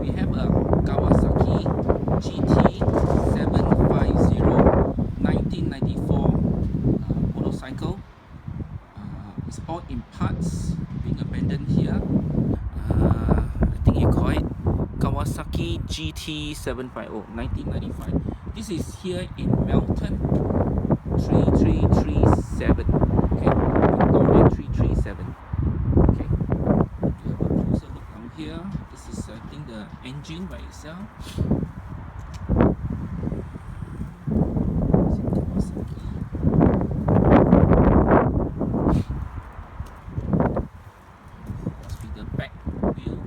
We have a Kawasaki GT 750 1994 motorcycle. It's all in parts, being abandoned here. I think you call it Kawasaki GT 750 1995. This is here in Melton 3337. Okay, Victoria 337. Okay, we have a closer look down here. This is I think the engine by itself. Must be the back wheel,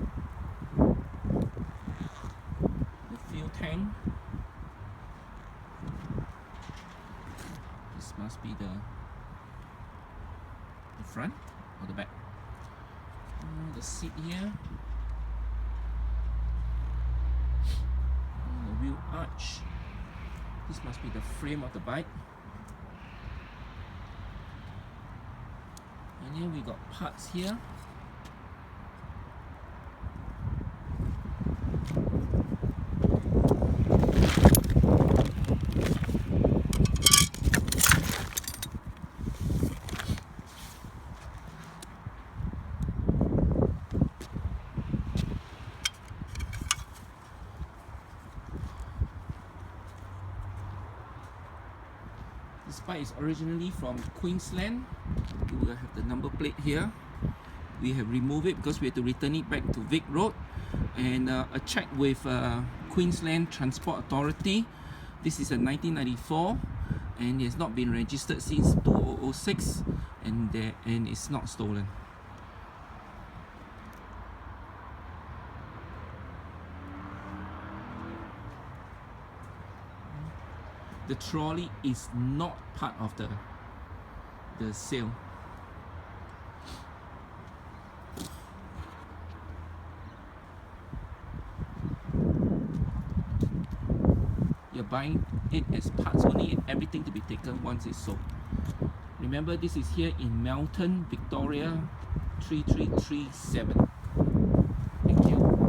the fuel tank. This must be the front or the back. The seat here. The wheel arch. This must be the frame of the bike. And here we got parts here. This bike is originally from Queensland. You will have the number plate here. We have removed it because we had to return it back to Vic Road. And a check with Queensland Transport Authority. This is a 1994 and it has not been registered since 2006 and it's not stolen. The trolley is not part of the sale. You're buying it as parts only, and everything to be taken once it's sold. Remember, this is here in Melton, Victoria 3337.